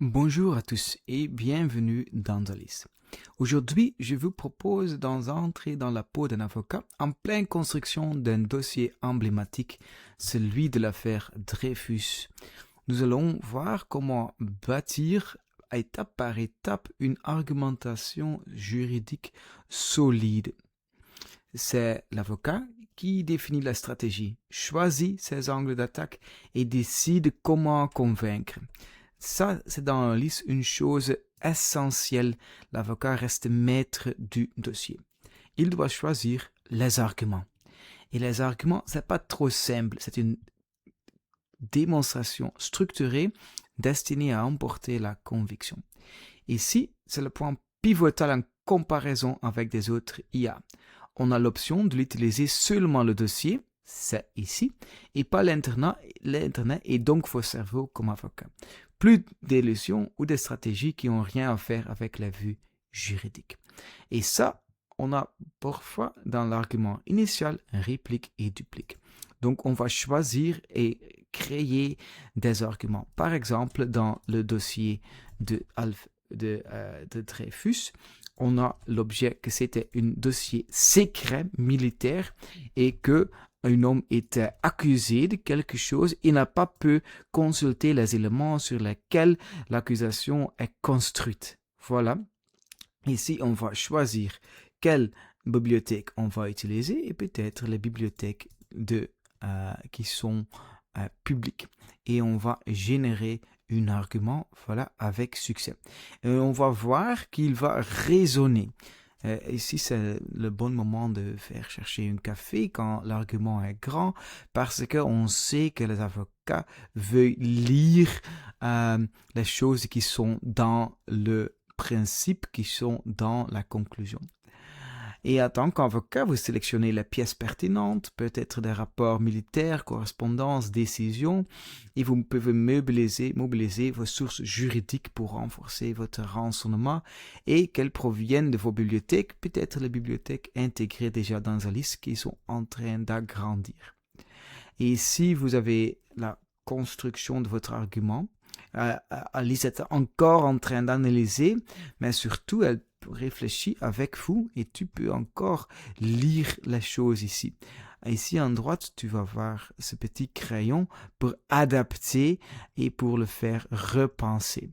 Bonjour à tous et bienvenue dans Alice. Aujourd'hui, je vous propose d'entrer dans la peau d'un avocat en pleine construction d'un dossier emblématique, celui de l'affaire Dreyfus. Nous allons voir comment bâtir étape par étape une argumentation juridique solide. C'est l'avocat qui définit la stratégie, choisit ses angles d'attaque et décide comment convaincre. Ça, c'est dans la liste une chose essentielle. L'avocat reste maître du dossier. Il doit choisir les arguments. Et les arguments, c'est pas trop simple. C'est une démonstration structurée destinée à emporter la conviction. Ici, c'est le point pivotal en comparaison avec des autres IA. On a l'option de l'utiliser seulement le dossier, c'est ici, et pas l'Internet et donc vos cerveaux comme avocat. Plus d'illusions ou de stratégies qui n'ont rien à faire avec la vue juridique. Et ça, on a parfois dans l'argument initial, réplique et duplique. Donc, on va choisir et créer des arguments. Par exemple, dans le dossier de Dreyfus, on a l'objet que c'était un dossier secret militaire et que un homme était accusé de quelque chose et n'a pas pu consulter les éléments sur lesquels l'accusation est construite. Voilà. Ici, on va choisir quelle bibliothèque on va utiliser et peut-être les bibliothèques qui sont publiques. Et on va générer un argument, voilà, avec succès. Et on va voir qu'il va raisonner. Ici, c'est le bon moment de faire chercher un café quand l'argument est grand, parce qu'on sait que les avocats veulent lire les choses qui sont dans le principe, qui sont dans la conclusion. Et en tant qu'avocat, vous sélectionnez les pièces pertinentes, peut-être des rapports militaires, correspondances, décisions, et vous pouvez mobiliser vos sources juridiques pour renforcer votre renseignement et qu'elles proviennent de vos bibliothèques, peut-être les bibliothèques intégrées déjà dans Alice qui sont en train d'agrandir. Et ici, vous avez la construction de votre argument. Alice est encore en train d'analyser, mais surtout, elle réfléchit avec vous et tu peux encore lire les choses ici. Ici, en droite, tu vas voir ce petit crayon pour adapter et pour le faire repenser.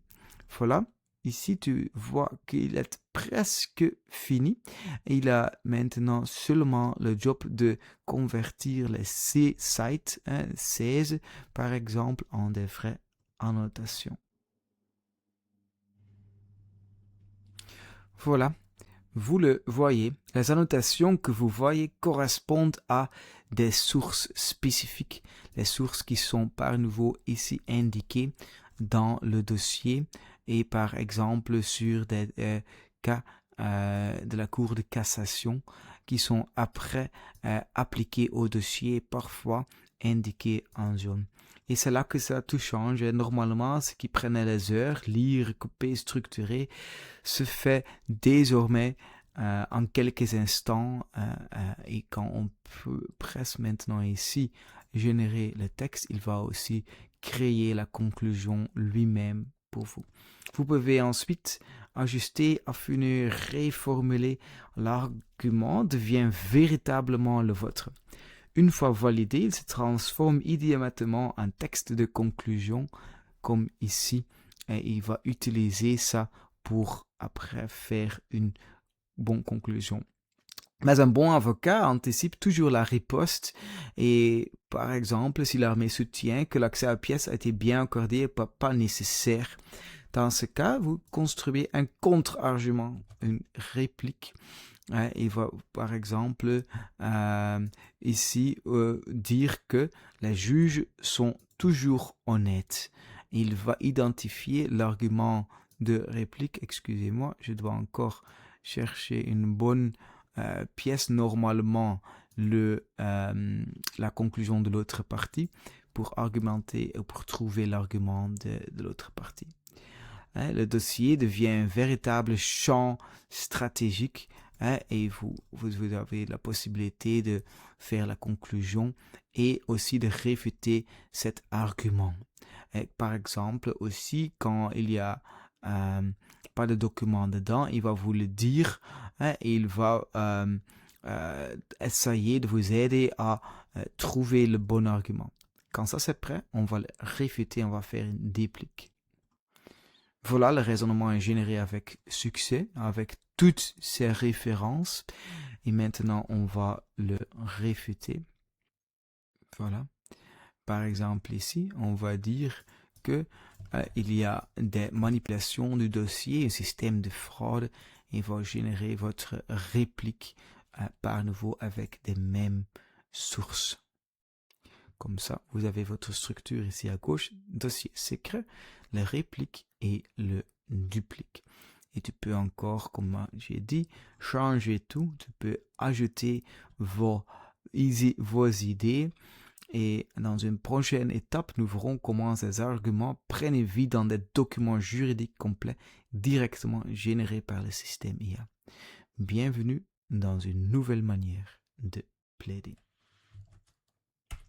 Voilà. Ici, tu vois qu'il est presque fini. Il a maintenant seulement le job de convertir les sites, 16 par exemple, en des vraies annotations. Voilà, vous le voyez, les annotations que vous voyez correspondent à des sources spécifiques, les sources qui sont par nouveau ici indiquées dans le dossier et par exemple sur des cas de la Cour de cassation qui sont après appliqués au dossier, parfois indiqués en jaune. Et c'est là que ça tout change. Normalement, ce qui prenait les heures, lire, couper, structurer, se fait désormais en quelques instants et quand on peut presque maintenant ici générer le texte, il va aussi créer la conclusion lui-même pour vous. Vous pouvez ensuite ajuster, affiner, reformuler. L'argument devient véritablement le vôtre. Une fois validé, il se transforme immédiatement en texte de conclusion, comme ici, et il va utiliser ça pour après faire une bonne conclusion. Mais un bon avocat anticipe toujours la riposte et, par exemple, si l'armée soutient que l'accès à la pièce a été bien accordé et pas nécessaire, dans ce cas, vous construisez un contre-argument, une réplique. Il va, par exemple, ici dire que les juges sont toujours honnêtes. Il va identifier l'argument de réplique. Excusez-moi, je dois encore chercher une bonne pièce. Normalement, la conclusion de l'autre partie pour argumenter ou pour trouver l'argument de l'autre partie. Le dossier devient un véritable champ stratégique et vous avez la possibilité de faire la conclusion et aussi de réfuter cet argument. Et par exemple, aussi, quand il y a pas de document dedans, il va vous le dire, hein, et il va essayer de vous aider à trouver le bon argument. Quand ça c'est prêt, on va le réfuter, on va faire une déplique. Voilà, le raisonnement est généré avec succès, avec toutes ces références. Et maintenant, on va le réfuter. Voilà. Par exemple, ici, on va dire que il y a des manipulations du dossier, un système de fraude, et va générer votre réplique par nouveau avec des mêmes sources. Comme ça, vous avez votre structure ici à gauche, dossier secret, la réplique et le duplique. Et tu peux encore, comme j'ai dit, changer tout. Tu peux ajouter vos idées. Et dans une prochaine étape, nous verrons comment ces arguments prennent vie dans des documents juridiques complets directement générés par le système IA. Bienvenue dans une nouvelle manière de plaider.